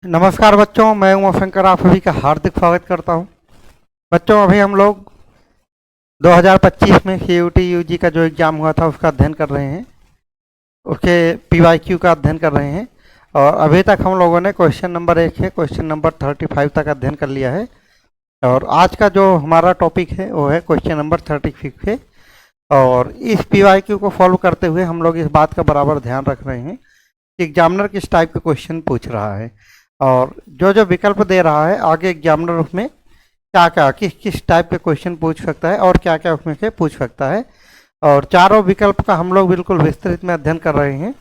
नमस्कार बच्चों, मैं उमा शंकर आप सभी का हार्दिक स्वागत करता हूं। बच्चों, अभी हम लोग 2025 में सीयूटी यूजी का जो एग्ज़ाम हुआ था उसका अध्ययन कर रहे हैं, उसके पीवाईक्यू का अध्ययन कर रहे हैं। और अभी तक हम लोगों ने क्वेश्चन नंबर 1 से क्वेश्चन नंबर 35 तक अध्ययन कर लिया है। और आज का जो हमारा टॉपिक है वो है क्वेश्चन नंबर 36 है। और इस पीवाईक्यू को फॉलो करते हुए हम लोग इस बात का बराबर ध्यान रख रहे हैं कि एग्जामिनर किस टाइप के क्वेश्चन पूछ रहा है और जो जो विकल्प दे रहा है आगे एग्जामिनर उसमें क्या क्या किस किस टाइप के क्वेश्चन पूछ सकता है और क्या क्या उसमें से पूछ सकता है। और चारों विकल्प का हम लोग बिल्कुल विस्तृत में अध्ययन कर रहे हैं।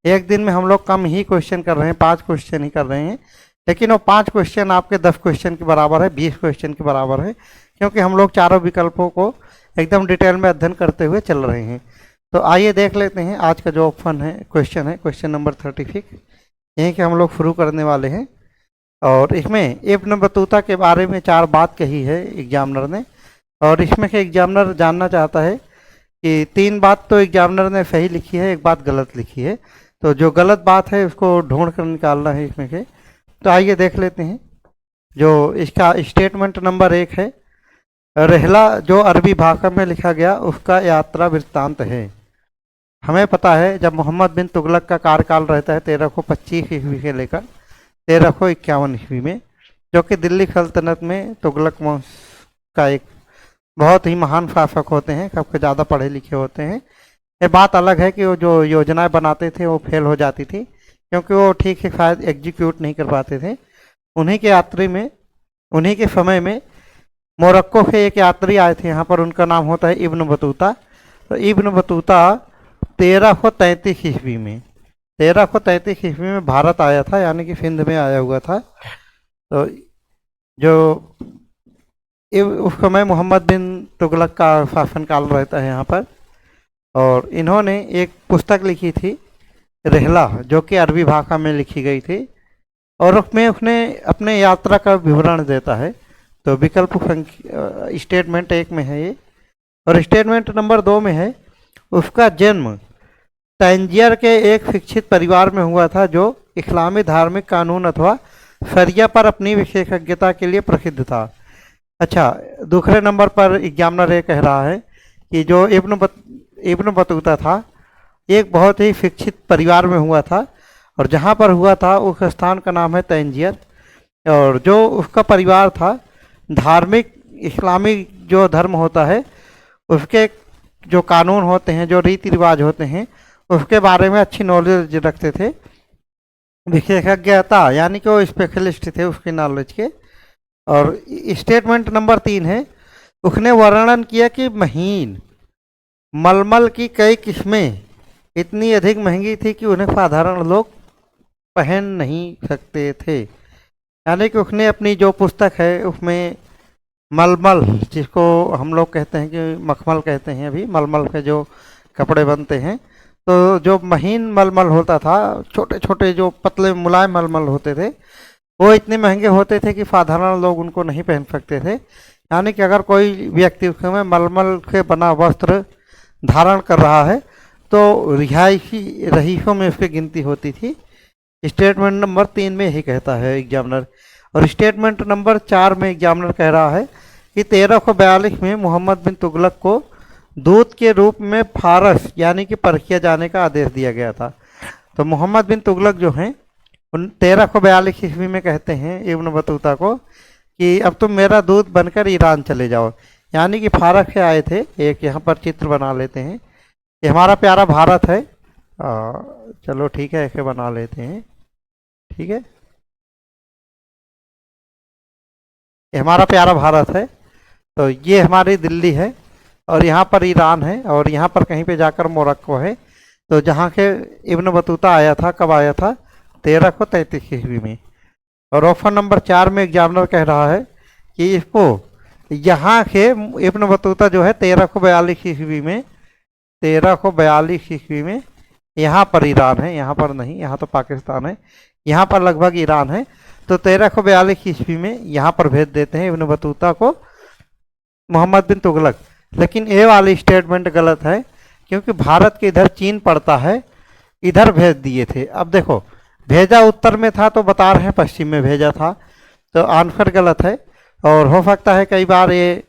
एक दिन में हम लोग कम ही क्वेश्चन कर रहे हैं, 5 क्वेश्चन ही कर रहे हैं, लेकिन वो 5 क्वेश्चन आपके 10 क्वेश्चन के बराबर है, 20 क्वेश्चन के बराबर है, क्योंकि हम लोग चारों विकल्पों को एकदम डिटेल में अध्ययन करते हुए चल रहे हैं। तो आइए देख लेते हैं आज का जो ऑप्शन है क्वेश्चन नंबर 36, यहीं के हम लोग शुरू करने वाले हैं। और इसमें इब्न बतूता के बारे में 4 बात कही है एग्जामिनर ने, और इसमें से एग्जामिनर जानना चाहता है कि 3 बात तो एग्जामिनर ने सही लिखी है, 1 बात गलत लिखी है। तो जो गलत बात है उसको ढूंढ कर निकालना है इसमें से। तो आइए देख लेते हैं। जो इसका स्टेटमेंट नंबर 1 है, रहला जो अरबी भाषा में लिखा गया उसका यात्रा वृत्तांत है। हमें पता है जब मोहम्मद बिन तुगलक का कार्यकाल रहता है 1325 ईस्वी से लेकर 1351 ईस्वी में, जो कि दिल्ली सल्तनत में तुगलक वंश का एक बहुत ही महान शासक होते हैं, सबसे ज़्यादा पढ़े लिखे होते हैं। ये बात अलग है कि वो जो योजनाएं बनाते थे वो फेल हो जाती थी, क्योंकि वो ठीक से शायद एग्जीक्यूट नहीं कर पाते थे। उन्हीं के यात्री में, उन्हीं के समय में मोरक्को से एक यात्री आए थे यहाँ पर, उनका नाम होता है इब्न बतूता। तो इब्न बतूता 1333 ईस्वी में 1333 ईस्वी में भारत आया था, यानी कि सिंध में आया हुआ था। तो जो उस समय मोहम्मद बिन तुगलक का शासनकाल रहता है यहाँ पर, और इन्होंने एक पुस्तक लिखी थी रहला, जो कि अरबी भाषा में लिखी गई थी, और उसमें उसने अपने यात्रा का विवरण देता है। तो विकल्प स्टेटमेंट 1 में है ये, और स्टेटमेंट नंबर 2 में है उसका जन्म तंजियर के एक शिक्षित परिवार में हुआ था, जो इस्लामी धार्मिक कानून अथवा शरिया पर अपनी विशेषज्ञता के लिए प्रसिद्ध था। अच्छा, दूसरे नंबर पर एग्जामिनर ये कह रहा है कि जो इब्न बतूता था एक बहुत ही शिक्षित परिवार में हुआ था, और जहाँ पर हुआ था उस स्थान का नाम है तंजियर। और जो उसका परिवार था धार्मिक इस्लामी जो धर्म होता है उसके जो कानून होते हैं, जो रीति रिवाज होते हैं, उसके बारे में अच्छी नॉलेज रखते थे, विशेषज्ञता, यानी कि वो स्पेशलिस्ट थे उसके नॉलेज के। और स्टेटमेंट नंबर 3 है, उसने वर्णन किया कि महीन मलमल की कई किस्में इतनी अधिक महंगी थी कि उन्हें साधारण लोग पहन नहीं सकते थे। यानी कि उसने अपनी जो पुस्तक है उसमें मलमल, जिसको हम लोग कहते हैं कि मखमल कहते हैं, अभी मलमल के जो कपड़े बनते हैं, तो जो महीन मलमल होता था, छोटे छोटे जो पतले मुलायम मलमल होते थे, वो इतने महंगे होते थे कि साधारण लोग उनको नहीं पहन सकते थे। यानी कि अगर कोई व्यक्ति उसमें मलमल से बना वस्त्र धारण कर रहा है तो रईसों में उसकी गिनती होती थी। स्टेटमेंट नंबर 3 में ही कहता है एग्जामिनर। और स्टेटमेंट नंबर 4 में एग्जामिनर कह रहा है कि 1342 में मोहम्मद बिन तुगलक को दूत के रूप में फारस यानी कि परखिया जाने का आदेश दिया गया था। तो मोहम्मद बिन तुगलक जो हैं 1342 ईस्वी में कहते हैं इब्न बतूता को कि अब तुम मेरा दूत बनकर ईरान चले जाओ, यानी कि फारस से आए थे। एक यहाँ पर चित्र बना लेते हैं, ये हमारा प्यारा भारत है। चलो ठीक है, ऐसे बना लेते हैं, ठीक है, ये हमारा प्यारा भारत है। तो ये हमारी दिल्ली है, और यहाँ पर ईरान है, और यहाँ पर कहीं पे जाकर मोरक्को है। तो जहाँ के इब्न बतूता आया था, कब आया था? 1333 ईस्वी में। और ऑप्शन नंबर 4 में एग्जामिनर कह रहा है कि इसको यहाँ के इब्न बतूता जो है 1342 ईस्वी में 1342 ईस्वी में यहाँ पर ईरान है, यहाँ पर नहीं, यहाँ तो पाकिस्तान है, यहाँ पर लगभग ईरान है। तो 1342 ईस्वी में यहाँ पर भेज देते हैं इब्न बतूता को मोहम्मद बिन तुगलक। लेकिन ये वाली स्टेटमेंट गलत है, क्योंकि भारत के इधर चीन पड़ता है, इधर भेज दिए थे। अब देखो, भेजा उत्तर में था तो बता रहे हैं पश्चिम में भेजा था, तो आंसर गलत है। और हो सकता है कई बार ये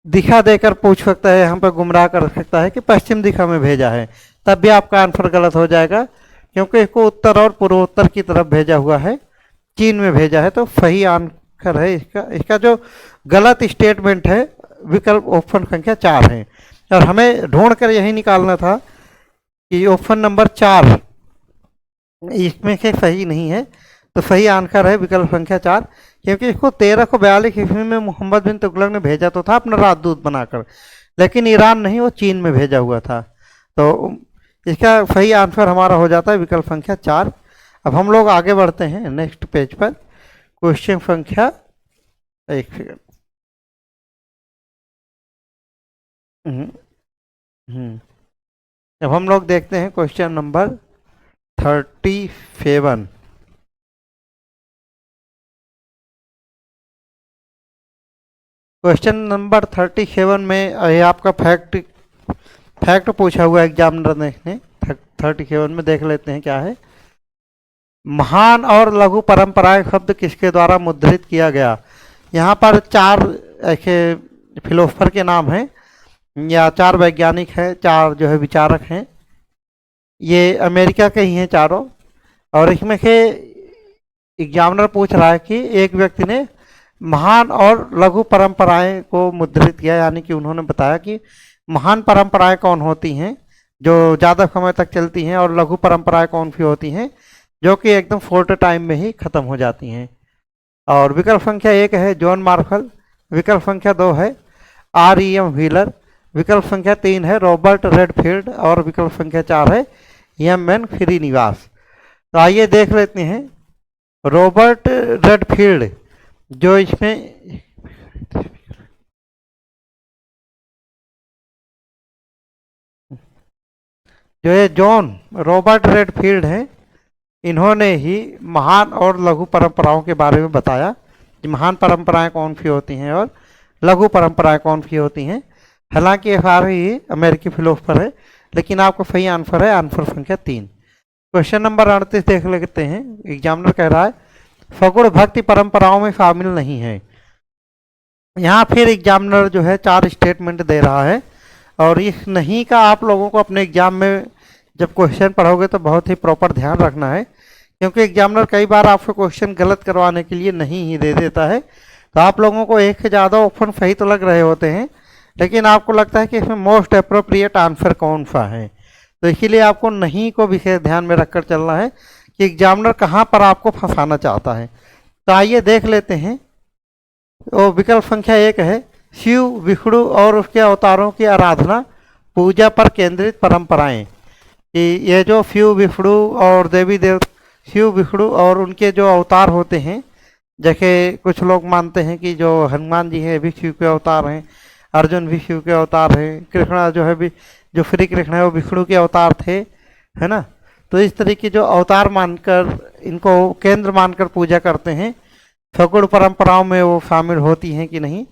दिशा देकर पूछ सकता है, हम पे गुमराह कर सकता है कि पश्चिम दिशा में भेजा है, तब भी आपका आंसर गलत हो जाएगा, क्योंकि इसको उत्तर और पूर्वोत्तर की तरफ भेजा हुआ है, चीन में भेजा है। तो सही आंसर है इसका जो गलत स्टेटमेंट है विकल्प ऑप्शन संख्या 4 है। और हमें ढूंढ कर यही निकालना था कि ऑप्शन नंबर 4 इसमें से सही नहीं है, तो सही आंसर है विकल्प संख्या 4, क्योंकि इसको 1342 ईस्वी में मोहम्मद बिन तुगलक ने भेजा तो था अपना राजदूत बनाकर, लेकिन ईरान नहीं, वो चीन में भेजा हुआ था। तो इसका सही आंसर हमारा हो जाता है विकल्प संख्या 4। अब हम लोग आगे बढ़ते हैं नेक्स्ट पेज पर, क्वेश्चन संख्या, एक सेकंड, अब हम लोग देखते हैं क्वेश्चन नंबर 37। क्वेश्चन नंबर 37 में ये आपका फैक्ट पूछा हुआ एग्जामिनर ने 37 में, देख लेते हैं क्या है। महान और लघु परंपराएं शब्द किसके द्वारा मुद्रित किया गया। यहाँ पर 4 ऐसे फिलोसफर के नाम हैं, या 4 वैज्ञानिक हैं, 4 जो है विचारक हैं, ये अमेरिका के ही हैं चारों। और इसमें से एग्जामिनर पूछ रहा है कि एक व्यक्ति ने महान और लघु परंपराएं को मुद्रित किया, यानी कि उन्होंने बताया कि महान परंपराएं कौन होती हैं जो ज़्यादा समय तक चलती हैं, और लघु परंपराएं कौन सी होती हैं जो कि एकदम शॉर्ट टाइम में ही ख़त्म हो जाती हैं। और विकल्प संख्या 1 है जॉन मार्शल, विकल्प संख्या 2 है REM व्हीलर, विकल्प संख्या 3 है रॉबर्ट रेडफील्ड, और विकल्प संख्या 4 है MN श्रीनिवास। तो आइए देख लेते हैं। रॉबर्ट रेडफील्ड जो इसमें जो ये जॉन रॉबर्ट रेडफील्ड हैं, इन्होंने ही महान और लघु परंपराओं के बारे में बताया कि महान परंपराएं कौन सी होती हैं और लघु परंपराएं कौन सी होती हैं। हालांकि ये सारे ही अमेरिकी फिलोसफर है, लेकिन आपको सही आंसर है आंसर संख्या 3। क्वेश्चन नंबर 38 देख लेते हैं। एग्जामिनर कह रहा है सगुण भक्ति परंपराओं में शामिल नहीं है। यहाँ फिर एग्जामिनर जो है 4 स्टेटमेंट दे रहा है, और इस नहीं का आप लोगों को अपने एग्जाम में जब क्वेश्चन पढ़ोगे तो बहुत ही प्रॉपर ध्यान रखना है, क्योंकि एग्जामिनर कई बार आपको क्वेश्चन गलत करवाने के लिए नहीं ही दे देता है। तो आप लोगों को एक से ज़्यादा ऑप्शन सही तो लग रहे होते हैं, लेकिन आपको लगता है कि इसमें मोस्ट अप्रोप्रिएट आंसर कौन सा है। तो इसीलिए आपको नहीं को विशेष ध्यान में रखकर चलना है कि एग्जामिनर कहाँ पर आपको फंसाना चाहता है। तो आइए देख लेते हैं। तो विकल्प संख्या 1 है शिव विष्णु और उसके अवतारों की आराधना पूजा पर केंद्रित परंपराएं, कि ये जो शिव विष्णु और देवी देव शिव विष्णु और उनके जो अवतार होते हैं, जैसे कुछ लोग मानते हैं कि जो हनुमान जी हैं भी शिव के अवतार हैं, अर्जुन भी शिव के अवतार हैं, कृष्णा जो है भी जो श्री कृष्ण है वो विष्णु के अवतार थे, है ना। तो इस तरीके जो अवतार मानकर इनको केंद्र मानकर पूजा करते हैं, सगुण परंपराओं में वो शामिल होती हैं कि नहीं,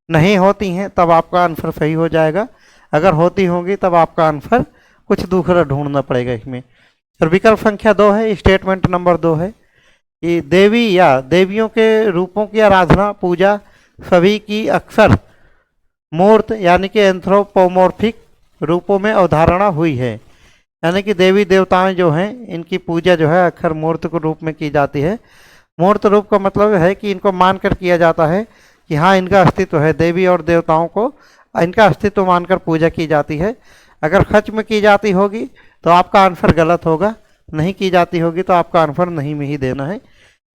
नहीं होती हैं तब आपका आंसर सही हो जाएगा। अगर होती होंगी तब आपका आंसर कुछ दूसरा ढूंढना पड़ेगा इसमें। और विकल्प संख्या 2 है, स्टेटमेंट नंबर 2 है कि देवी या देवियों के रूपों की आराधना पूजा सभी की अक्सर मूर्त यानी कि एंथ्रोपोमॉर्फिक रूपों में अवधारणा हुई है, यानी कि देवी देवताएं जो हैं इनकी पूजा जो है अक्सर मूर्त के रूप में की जाती है। मूर्त रूप का मतलब है कि इनको मानकर किया जाता है कि हाँ इनका अस्तित्व है, देवी और देवताओं को इनका अस्तित्व मानकर पूजा की जाती है। अगर सच में की जाती होगी तो आपका आंसर गलत होगा, नहीं की जाती होगी तो आपका आंसर नहीं में ही देना है।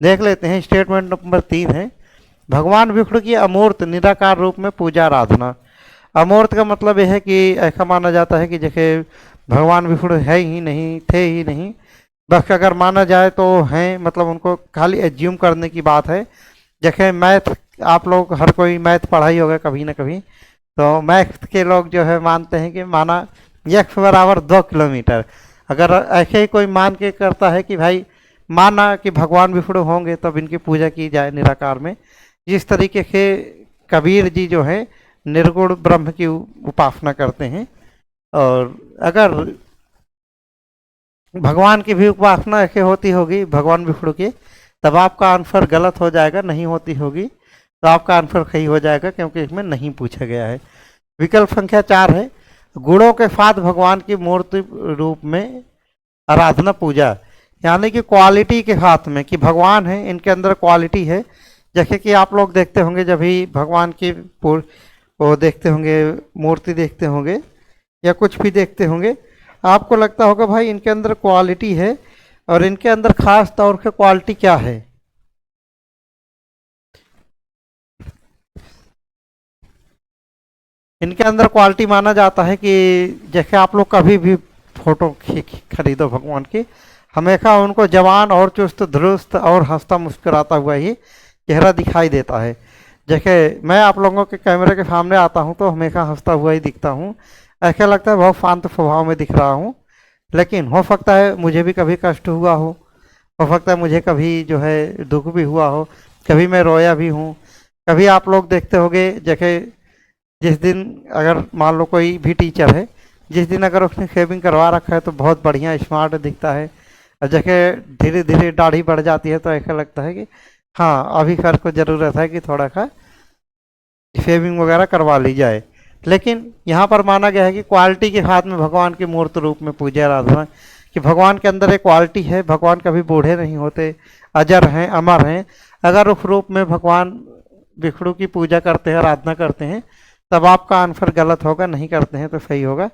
देख लेते हैं। स्टेटमेंट नंबर 3 है भगवान विष्णु की अमूर्त निराकार रूप में पूजा आराधना। अमूर्त का मतलब यह है कि ऐसा माना जाता है कि जैसे भगवान विष्णु है ही नहीं, थे ही नहीं, बस अगर माना जाए तो हैं, मतलब उनको खाली एज्यूम करने की बात है। जैसे मैथ, आप लोग हर कोई मैथ पढ़ाई होगा कभी ना कभी, तो मैथ के लोग जो है मानते हैं कि माना x बराबर 2 किलोमीटर, अगर ऐसे ही कोई मान के करता है कि भाई माना कि भगवान विष्णु होंगे तब इनकी पूजा की जाए निराकार में। इस तरीके से कबीर जी जो है निर्गुण ब्रह्म की उपासना करते हैं। और अगर भगवान की भी उपासना ऐसे होती होगी, भगवान विष्णु की, तब आपका आंसर गलत हो जाएगा। नहीं होती होगी तो आपका आंसर सही हो जाएगा, क्योंकि इसमें नहीं पूछा गया है। विकल्प संख्या 4 है, गुणों के साथ भगवान की मूर्ति रूप में आराधना पूजा। यानी कि क्वालिटी के साथ में, कि भगवान है, इनके अंदर क्वालिटी है। जैसे कि आप लोग देखते होंगे, जब भी भगवान की वो देखते होंगे, मूर्ति देखते होंगे या कुछ भी देखते होंगे, आपको लगता होगा भाई इनके अंदर क्वालिटी है। और इनके अंदर खास तौर पे क्वालिटी क्या है? इनके अंदर क्वालिटी माना जाता है कि जैसे आप लोग कभी भी फोटो खरीदो भगवान की, हमेशा उनको जवान और चुस्त दुरुस्त और हंसता मुस्कुराता हुआ ही चेहरा दिखाई देता है। जैसे मैं आप लोगों के कैमरे के सामने आता हूँ तो हमेशा हंसता हुआ ही दिखता हूँ, ऐसा लगता है बहुत शांत स्वभाव में दिख रहा हूँ। लेकिन हो सकता है मुझे भी कभी कष्ट हुआ हो सकता है मुझे कभी जो है दुख भी हुआ हो, कभी मैं रोया भी हूँ। कभी आप लोग देखते होंगे, जैसे जिस दिन अगर मान लो कोई भी टीचर है, जिस दिन अगर उसने शेविंग करवा रखा है तो बहुत बढ़िया स्मार्ट दिखता है। और जैसे धीरे धीरे दाढ़ी बढ़ जाती है तो ऐसा लगता है कि हाँ अभी सर को ज़रूरत है कि थोड़ा सा शेविंग वगैरह करवा ली जाए। लेकिन यहाँ पर माना गया है कि क्वालिटी के साथ में भगवान की मूर्त रूप में पूजा आराधना, कि भगवान के अंदर एक क्वालिटी है, भगवान कभी बूढ़े नहीं होते, अजर हैं, अमर हैं। अगर उस रूप में भगवान विष्णु की पूजा करते हैं, आराधना करते हैं, तब आपका आंसर गलत होगा, नहीं करते हैं तो सही होगा।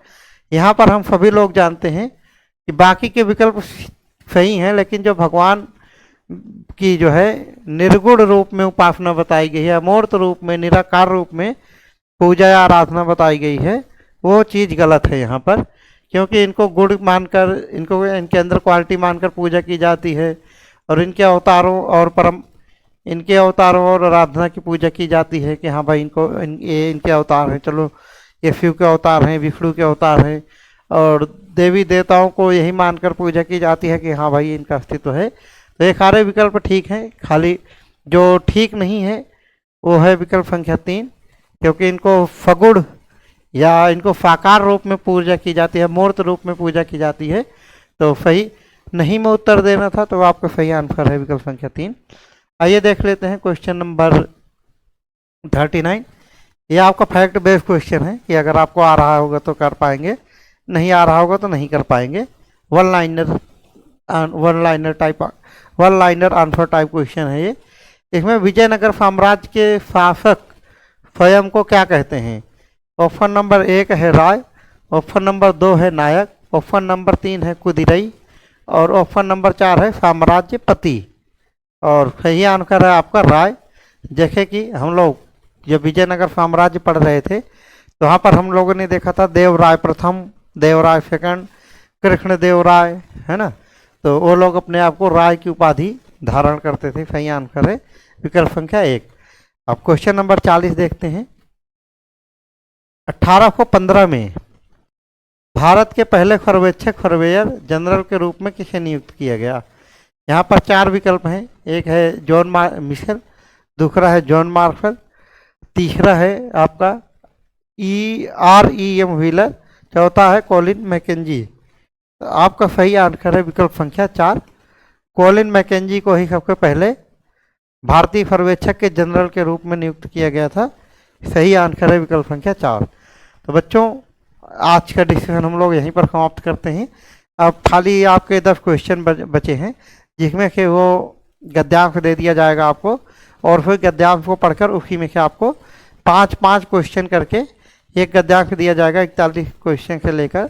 यहाँ पर हम सभी लोग जानते हैं कि बाकी के विकल्प सही हैं, लेकिन जो भगवान की जो है निर्गुण रूप में उपासना बताई गई है, अमूर्त रूप में, निराकार रूप में पूजा या आराधना बताई गई है, वो चीज़ गलत है यहाँ पर। क्योंकि इनको गुण मानकर, इनको इनके अंदर क्वालिटी मानकर पूजा की जाती है, और इनके अवतारों और इनके अवतारों और आराधना की पूजा की जाती है कि हाँ भाई ये इनके अवतार हैं, चलो ये शिव के अवतार हैं, विष्णु के अवतार हैं। और देवी देवताओं को यही मानकर पूजा की जाती है कि हाँ भाई इनका अस्तित्व है। तो ये सारे विकल्प ठीक हैं, खाली जो ठीक नहीं है वो है विकल्प संख्या 3, क्योंकि इनको फगुड़ या इनको साकार रूप में पूजा की जाती है, मूर्त रूप में पूजा की जाती है। तो सही नहीं में उत्तर देना था, तो आपका सही आंसर है विकल्प संख्या 3। आइए देख लेते हैं क्वेश्चन नंबर 39। ये आपका फैक्ट बेस्ड क्वेश्चन है कि अगर आपको आ रहा होगा तो कर पाएंगे, नहीं आ रहा होगा तो नहीं कर पाएंगे। One liner answer type question है ये। इसमें विजयनगर साम्राज्य के शासक स्वयं को क्या कहते हैं? ऑप्शन नंबर 1 है राय, ऑप्शन नंबर 2 है नायक, ऑप्शन नंबर 3 है कुदिरई, और ऑप्शन नंबर 4 है साम्राज्यपति। और सही आंसर है आपका राय। जैसे कि हम लोग जब विजयनगर साम्राज्य पढ़ रहे थे तो वहाँ पर हम लोगों ने देखा था देवराय प्रथम, देवराय सेकंड, कृष्ण देवराय, है ना। तो वो लोग अपने आप को राय की उपाधि धारण करते थे। सही आंसर है विकल्प संख्या 1। अब क्वेश्चन नंबर 40 देखते हैं। 1815 में भारत के पहले पर्यवेक्षक सर्वेयर जनरल के रूप में किसे नियुक्त किया गया? यहाँ पर 4 विकल्प हैं। एक है जॉन मिशेल, दूसरा है जॉन मार्शल, तीसरा है आपका EREM व्हीलर, चौथा है कॉलिन मैकेंजी। तो आपका सही आंसर है विकल्प संख्या 4। कॉलिन मैकेंजी को ही सबसे पहले भारतीय पर्यवेक्षक के जनरल के रूप में नियुक्त किया गया था। सही आंसर है विकल्प संख्या 4। तो बच्चों आज का डिस्कशन हम लोग यहीं पर समाप्त करते हैं। अब खाली आपके 10 क्वेश्चन बचे हैं, जिसमें से वो गद्यांश दे दिया जाएगा आपको, और फिर गद्यांश को पढ़कर उसी में से आपको 5-5 क्वेश्चन करके एक गद्यांश दिया जाएगा। 41 क्वेश्चन से लेकर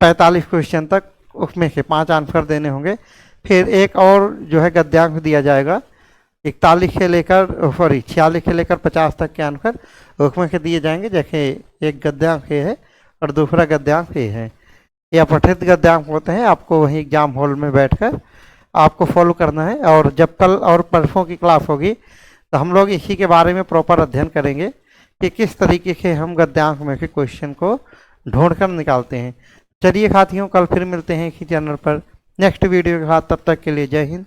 45 क्वेश्चन तक, उसमें से 5 आंसर देने होंगे। फिर एक और जो है गद्यांश दिया जाएगा 41 से लेकर 46 से लेकर 50 तक के आंसर उसमें से दिए जाएंगे। जैसे एक गद्यांश ये है और दूसरा गद्यांश ये है, ये अपठित गद्यांश होते हैं। आपको वहीं एग्जाम हॉल में बैठकर आपको फॉलो करना है। और जब कल और परसों की क्लास होगी तो हम लोग इसी के बारे में प्रॉपर अध्ययन करेंगे कि किस तरीके से हम गद्यांश में से क्वेश्चन को ढूंढ कर निकालते हैं। चलिए साथियों, कल फिर मिलते हैं इसी चैनल पर नेक्स्ट वीडियो के साथ। तब तक के लिए जय हिंद,